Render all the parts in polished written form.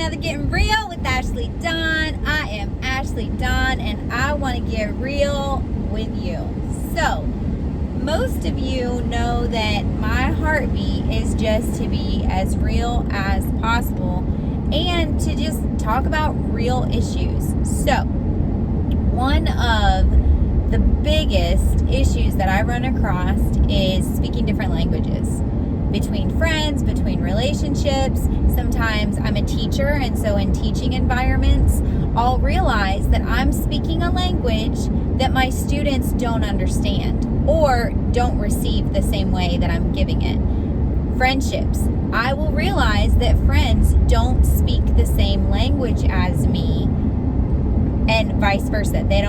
another Getting Real with Ashleydawn. I am Ashleydawn, and I want to get real with you. So, most of you know that my heartbeat is just to be as real as possible and to just talk about real issues. So, one of the biggest issues that I run across is speaking different languages. Between friends, between relationships. Sometimes I'm a teacher, and so in teaching environments, I'll realize that I'm speaking a language that my students don't understand or don't receive the same way that I'm giving it. Friendships. I will realize that friends don't speak the same language as me, and vice versa. I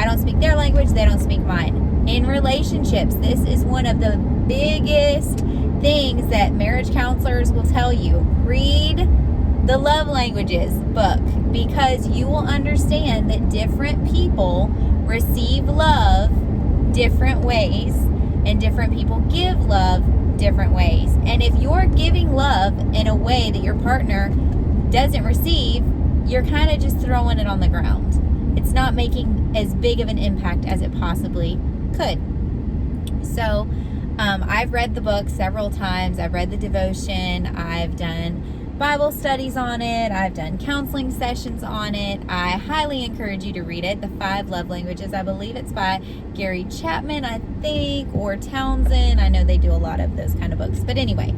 don't speak their language, they don't speak mine. In relationships, this is one of the biggest things that marriage counselors will tell you. Read the love languages book, because you will understand that different people receive love different ways and different people give love different ways. And if you're giving love in a way that your partner doesn't receive, you're kind of just throwing it on the ground. It's not making as big of an impact as it possibly could. So I've read the book several times. I've read the devotion. I've done Bible studies on it. I've done counseling sessions on it. I highly encourage you to read it. The 5 Love Languages. I believe it's by Gary Chapman, I think, or Townsend. I know they do a lot of those kind of books. But anyway,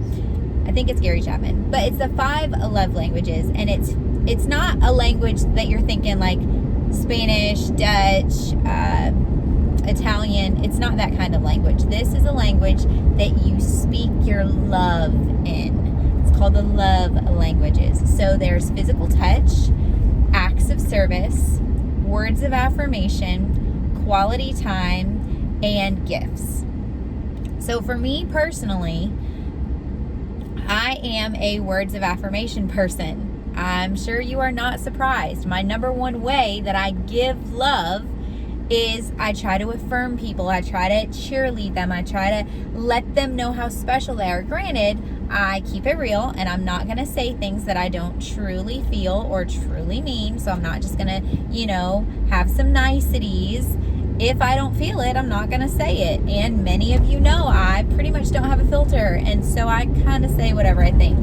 I think it's Gary Chapman. But it's the 5 Love Languages. And it's not a language that you're thinking like Spanish, Dutch, Italian. It's not that kind of language. This is a language that you speak your love in. It's called the love languages. So there's physical touch, acts of service, words of affirmation, quality time, and gifts. So for me personally, I am a words of affirmation person. I'm sure you are not surprised. My number one way that I give love is I try to affirm people. I try to cheerlead them. I try to let them know how special they are. Granted, I keep it real, and I'm not going to say things that I don't truly feel or truly mean. So I'm not just going to, have some niceties. If I don't feel it, I'm not going to say it. And many of you know I pretty much don't have a filter. And so I kind of say whatever I think.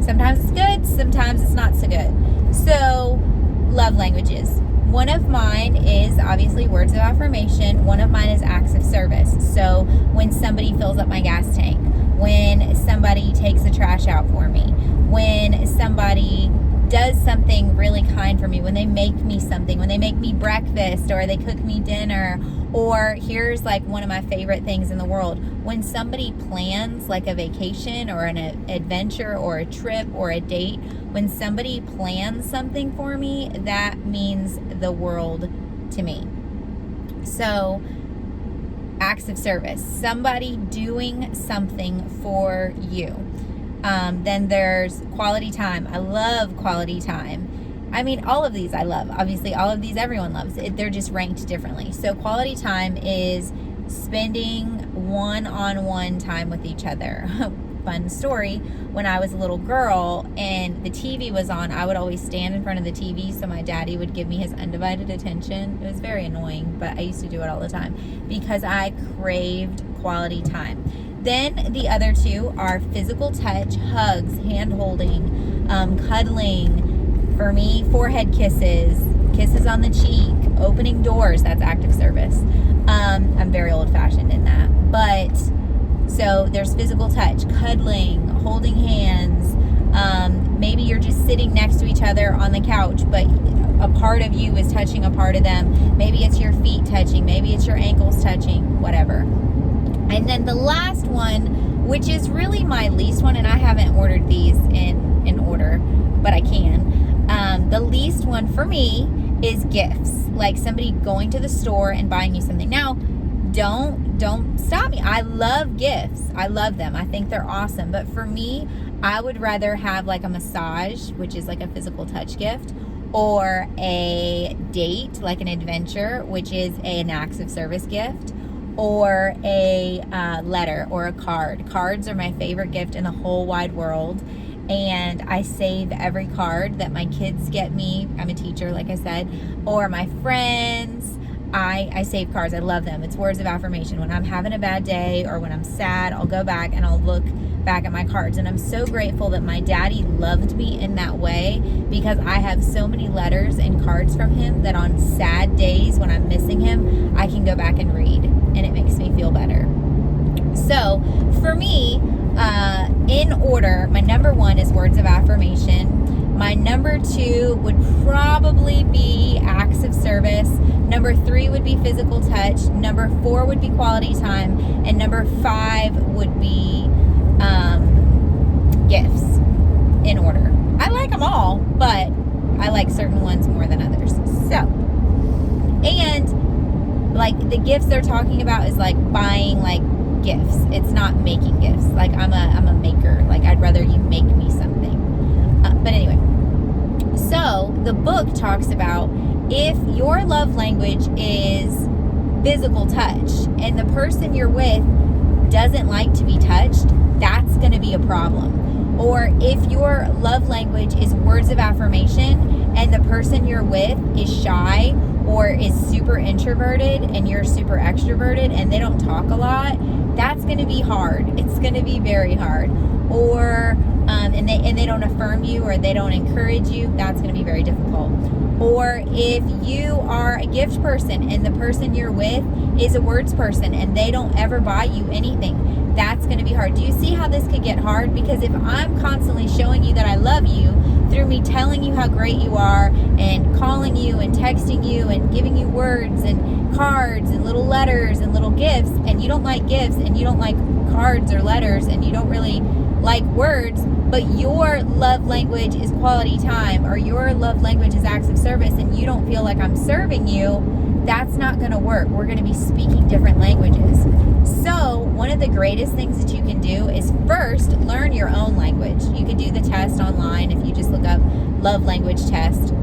Sometimes it's good, sometimes it's not so good. So, love languages. One of mine is obviously words of affirmation. One of mine is acts of service. So when somebody fills up my gas tank, when somebody takes the trash out for me, when somebody does something really kind for me, when they make me something, when they make me breakfast or they cook me dinner, or here's like one of my favorite things in the world, when somebody plans like a vacation or an adventure or a trip or a date, when somebody plans something for me, that means the world to me. So acts of service, somebody doing something for you. Then there's quality time. I love quality time. I mean, all of these I love. Obviously, all of these everyone loves. They're just ranked differently. So quality time is spending one-on-one time with each other. Fun story, when I was a little girl and the TV was on, I would always stand in front of the TV so my daddy would give me his undivided attention. It was very annoying, but I used to do it all the time because I craved quality time. Then the other 2 are physical touch, hugs, hand holding, cuddling. For me, forehead kisses, kisses on the cheek, opening doors. That's active service. I'm very old fashioned in that. But so there's physical touch, cuddling, holding hands. Maybe you're just sitting next to each other on the couch, but a part of you is touching a part of them. Maybe it's your feet touching. Maybe it's your ankles touching, whatever. And then the last one, which is really my least one, and I haven't ordered these in order, but I can. The least one for me is gifts. Like somebody going to the store and buying you something. Now, don't stop me. I love gifts. I love them. I think they're awesome. But for me, I would rather have like a massage, which is like a physical touch gift, or a date, like an adventure, which is an acts of service gift, or a letter or a card. Cards are my favorite gift in the whole wide world. and I save every card that my kids get me. I'm a teacher, like I said, or my friends. I save cards. I love them. It's words of affirmation. When I'm having a bad day or when I'm sad, I'll go back and I'll look back at my cards. And I'm so grateful that my daddy loved me in that way, because I have so many letters and cards from him that on sad days when I'm missing him, I can go back and read, and it makes me feel better. So for me, in order, my number 1 is words of affirmation. My number 2 would probably be acts of service. Number 3 would be physical touch. Number 4 would be quality time. And number 5 would be gifts, in order. I like them all, but I like certain ones more than others. So, and like the gifts they're talking about is like buying like gifts. It's not making gifts. Like I'm a maker. Like I'd rather you make me something. But anyway, so the book talks about if your love language is physical touch and the person you're with doesn't like to be touched, that's going to be a problem. Or if your love language is words of affirmation and the person you're with is shy or is super introverted and you're super extroverted and they don't talk a lot, that's going to be hard. It's going to be very hard. Or and they don't affirm you or they don't encourage you, that's going to be very difficult. Or if you are a gift person and the person you're with is a words person and they don't ever buy you anything, that's going to be hard. Do you see how this could get hard? Because if I'm constantly showing you that I love you through me telling you how great you are and calling you and texting you and giving you words and cards and little letters and little gifts, and you don't like gifts and you don't like cards or letters and you don't really like words, but your love language is quality time or your love language is acts of service and you don't feel like I'm serving you, that's not going to work. We're going to be speaking different languages. So one of the greatest things that you can do is first learn your own language. You can do the test online if you just look up love language test.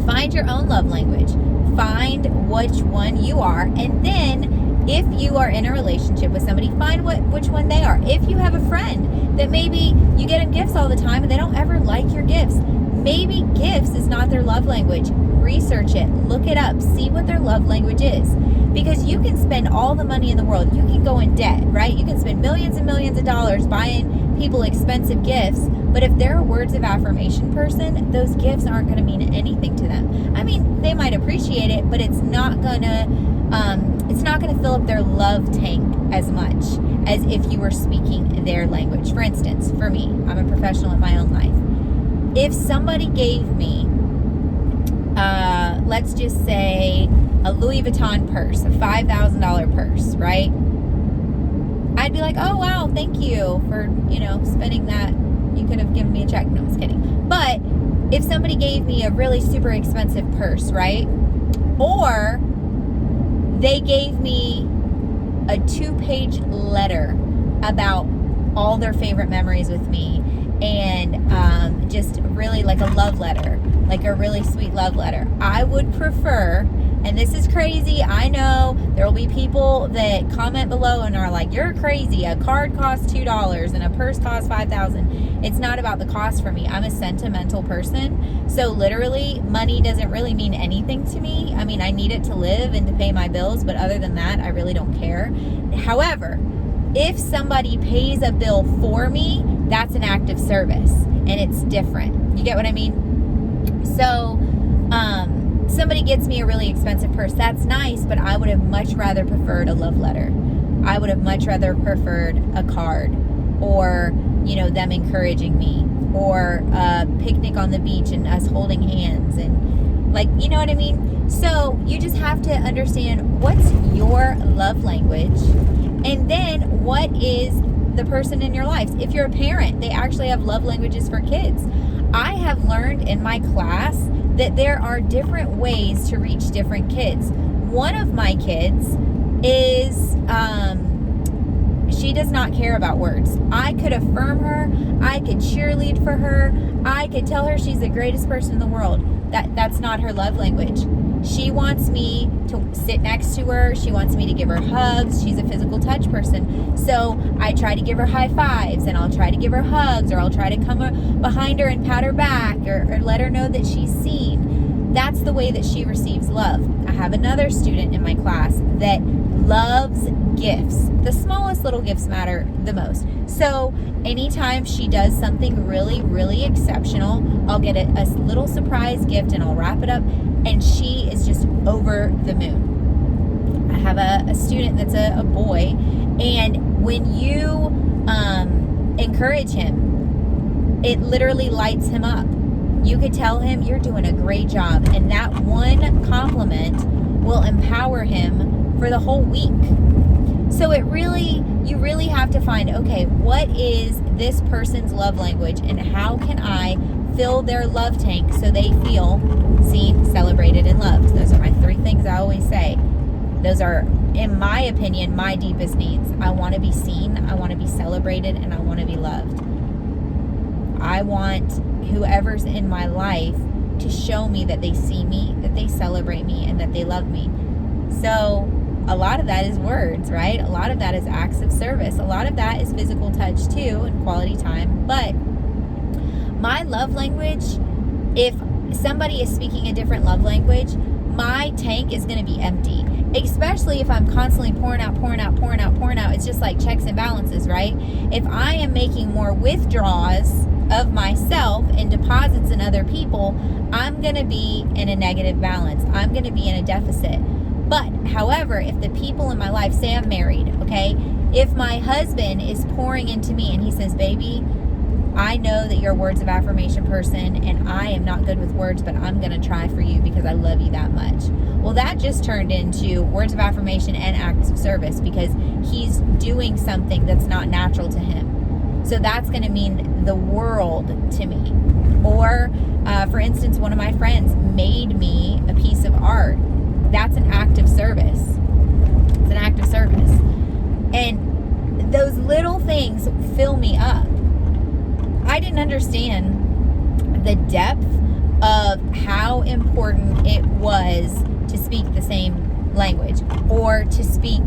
Find your own love language. Find which one you are, and then if you are in a relationship with somebody, find which one they are. If you have a friend that maybe you get them gifts all the time and they don't ever like your gifts, maybe gifts is not their love language. Research it, look it up, see what their love language is. Because you can spend all the money in the world. You can go in debt, right? You can spend millions and millions of dollars buying people expensive gifts, but if they're a words of affirmation person, those gifts aren't going to mean anything to them. I mean, they might appreciate it, but it's not going to fill up their love tank as much as if you were speaking their language. For instance, for me, I'm a professional in my own life. If somebody gave me, let's just say, a Louis Vuitton purse, a $5,000 purse, right? I'd be like, oh, wow, thank you for, spending that. You could have given me a check. No, I'm just kidding. But if somebody gave me a really super expensive purse, right? Or they gave me a 2-page letter about all their favorite memories with me and just really like a love letter, like a really sweet love letter. I would prefer, and this is crazy, I know there will be people that comment below and are like, you're crazy, a card costs $2 and a purse costs $5,000. It's not about the cost for me. I'm a sentimental person, so literally money doesn't really mean anything to me. I mean, I need it to live and to pay my bills, but other than that, I really don't care. However, if somebody pays a bill for me, that's an act of service and it's different. You get what I mean? So, somebody gets me a really expensive purse, that's nice, but I would have much rather preferred a love letter. I would have much rather preferred a card, or them encouraging me, or a picnic on the beach and us holding hands, and you know what I mean? So you just have to understand what's your love language, and then what is the person in your life. If you're a parent, they actually have love languages for kids. I have learned in my class that there are different ways to reach different kids. One of my kids is, she does not care about words. I could affirm her. I could cheerlead for her. I could tell her she's the greatest person in the world. That's not her love language. She wants me to sit next to her. She wants me to give her hugs. She's a physical touch person. So I try to give her high fives, and I'll try to give her hugs, or I'll try to come behind her and pat her back, or let her know that she's seen. That's the way that she receives love. I have another student in my class that loves gifts. The smallest little gifts matter the most. So anytime she does something really, really exceptional, I'll get a little surprise gift and I'll wrap it up, and she is just over the moon. I have a student that's a boy, and when you encourage him, it literally lights him up. You could tell him, you're doing a great job, and that one compliment will empower him for the whole week. So you really have to find, okay, what is this person's love language, and how can I fill their love tank so they feel seen, celebrated, and loved? Those are my 3 things I always say. Those are, in my opinion, my deepest needs. I want to be seen, I want to be celebrated, and I want to be loved. I want whoever's in my life to show me that they see me, that they celebrate me, and that they love me. So a lot of that is words, right? A lot of that is acts of service. A lot of that is physical touch too, and quality time. But my love language, if somebody is speaking a different love language, my tank is going to be empty. Especially if I'm constantly pouring out. It's just like checks and balances, right? If I am making more withdrawals of myself and deposits in other people, I'm going to be in a negative balance. I'm going to be in a deficit. But, however, if the people in my life, say I'm married, okay? If my husband is pouring into me and he says, baby, I know that you're a words of affirmation person, and I am not good with words, but I'm going to try for you because I love you that much. Well, that just turned into words of affirmation and acts of service, because he's doing something that's not natural to him. So that's going to mean the world to me. Or, for instance, one of my friends made me a piece of art. That's an act of service. It's an act of service. And those little things fill me up. I didn't understand the depth of how important it was to speak the same language, or to speak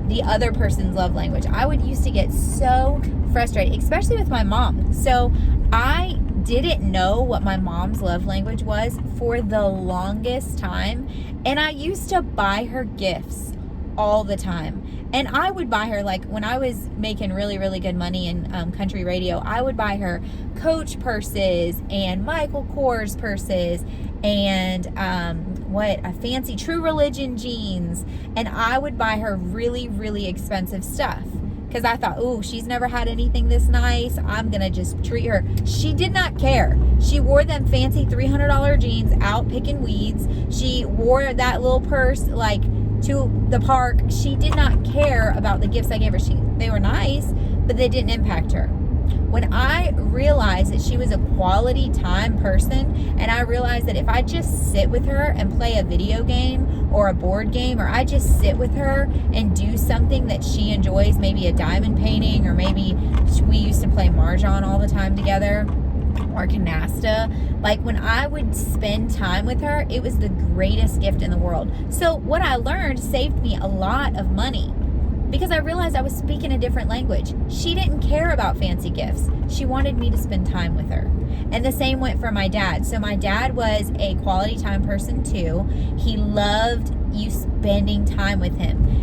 the other person's love language. I would used to get so frustrated, especially with my mom. So I didn't know what my mom's love language was for the longest time, and I used to buy her gifts all the time. And I would buy her, like when I was making really, really good money in country radio, I would buy her Coach purses and Michael Kors purses and a fancy True Religion jeans. And I would buy her really, really expensive stuff, because I thought, oh, she's never had anything this nice. I'm going to just treat her. She did not care. She wore them fancy $300 jeans out picking weeds. She wore that little purse like to the park. She did not care about the gifts I gave her. They were nice, but they didn't impact her. When I realized that she was a quality time person, and I realized that if I just sit with her and play a video game or a board game, or I just sit with her and do something that she enjoys, maybe a diamond painting, or maybe we used to play Mahjong all the time together, or canasta. Like when I would spend time with her, it was the greatest gift in the world. So what I learned saved me a lot of money, because I realized I was speaking a different language. She didn't care about fancy gifts. She wanted me to spend time with her. And the same went for my dad. So my dad was a quality time person too. He loved you spending time with him.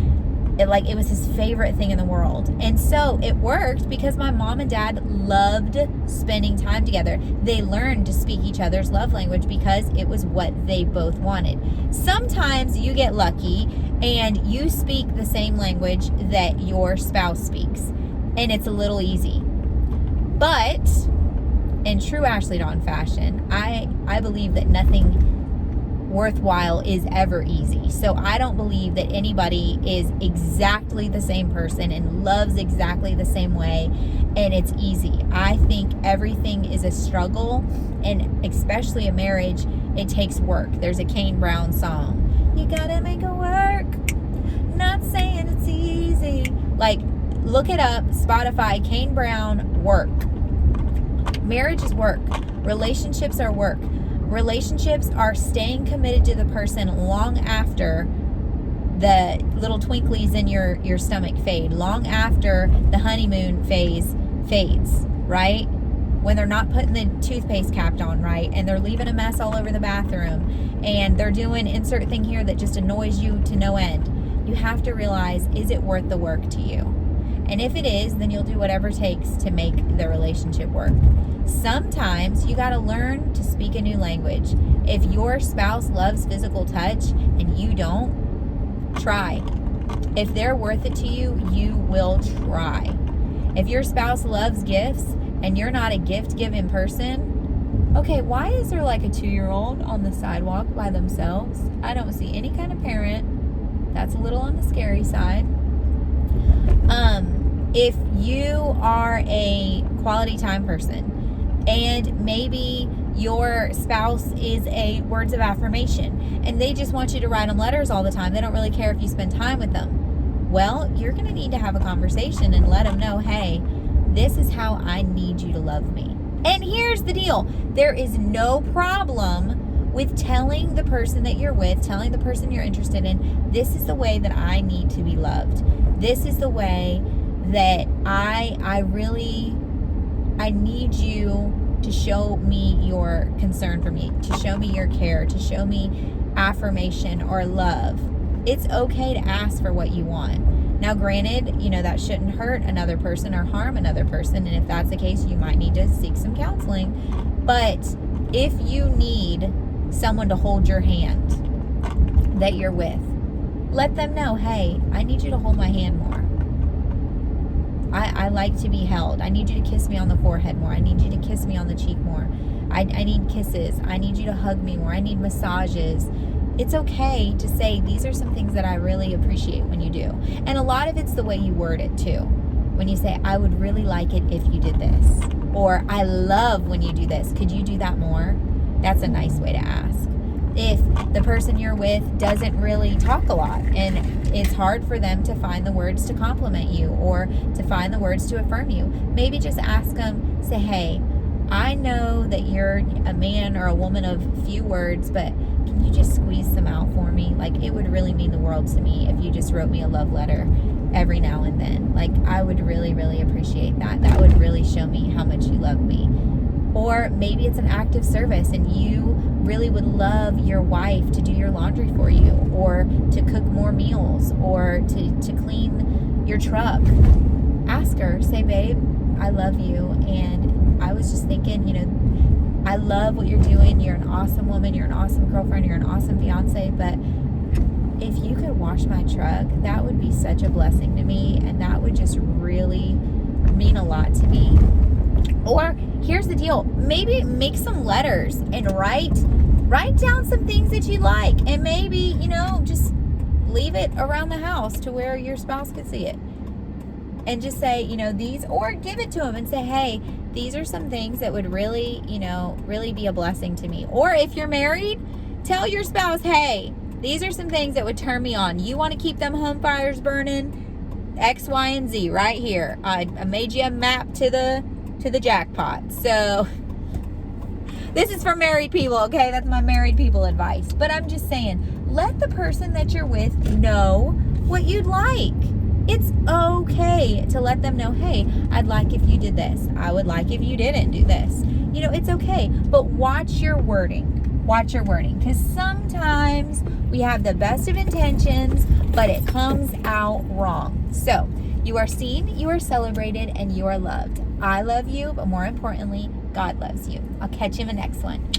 It was his favorite thing in the world. And so it worked, because my mom and dad loved spending time together. They learned to speak each other's love language because it was what they both wanted. Sometimes you get lucky and you speak the same language that your spouse speaks, and it's a little easy. But in true Ashleydawn fashion, I believe that nothing worthwhile is ever easy. So I don't believe that anybody is exactly the same person and loves exactly the same way and it's easy. I think everything is a struggle, and especially a marriage, it takes work. There's a Kane Brown song, you gotta make it work, not saying it's easy. Like, look it up, Spotify, Kane Brown, work. Marriage is work. Relationships are work. Relationships are staying committed to the person long after the little twinklies in your stomach fade, long after the honeymoon phase fades, right? When they're not putting the toothpaste cap on right, and they're leaving a mess all over the bathroom, and they're doing insert thing here that just annoys you to no end. You have to realize, is it worth the work to you? And if it is, then you'll do whatever it takes to make the relationship work. Sometimes you got to learn to speak a new language. If your spouse loves physical touch and you don't, try. If they're worth it to you, you will try. If your spouse loves gifts and you're not a gift-giving person, okay, why is there like a 2-year-old on the sidewalk by themselves? I don't see any kind of parent. That's a little on the scary side. If you are a quality time person and maybe your spouse is a words of affirmation and they just want you to write them letters all the time, they don't really care if you spend time with them, well, you're going to need to have a conversation and let them know, hey, this is how I need you to love me. And here's the deal. There is no problem with telling the person that you're with, telling the person you're interested in, this is the way that I need to be loved. This is the way that I need you to show me your concern for me, to show me your care, to show me affirmation or love. It's okay to ask for what you want. Now, granted, that shouldn't hurt another person or harm another person. And if that's the case, you might need to seek some counseling. But if you need someone to hold your hand that you're with, let them know, hey, I need you to hold my hand more. I like to be held. I need you to kiss me on the forehead more. I need you to kiss me on the cheek more. I need kisses. I need you to hug me more. I need massages. It's okay to say, these are some things that I really appreciate when you do. And a lot of it's the way you word it too. When you say, I would really like it if you did this. Or, I love when you do this. Could you do that more? That's a nice way to ask. If the person you're with doesn't really talk a lot and it's hard for them to find the words to compliment you or to find the words to affirm you, maybe just ask them, say, hey, I know that you're a man or a woman of few words, but can you just squeeze some out for me? Like, it would really mean the world to me if you just wrote me a love letter every now and then. Like, I would really, really appreciate that. That would really show me how much you love me. Or maybe it's an act of service and you really would love your wife to do your laundry for you, or to cook more meals, or to clean your truck. Ask her, say, babe, I love you, and I was just thinking, I love what you're doing. You're an awesome woman. You're an awesome girlfriend. You're an awesome fiance. But if you could wash my truck, that would be such a blessing to me. And that would just really mean a lot to me. Or here's the deal. Maybe make some letters and write down some things that you like. And maybe, just leave it around the house to where your spouse could see it. And just say, these, or give it to them and say, hey, these are some things that would really, really be a blessing to me. Or if you're married, tell your spouse, hey, these are some things that would turn me on. You want to keep them home fires burning? X, Y, and Z right here. I made you a map to the jackpot. So this is for married people, okay? That's my married people advice. But I'm just saying, let the person that you're with know what you'd like. It's okay to let them know, hey, I'd like if you did this. I would like if you didn't do this. It's okay. But watch your wording. Watch your wording. Because sometimes we have the best of intentions, but it comes out wrong. So, you are seen, you are celebrated, and you are loved. I love you, but more importantly, God loves you. I'll catch you in the next one.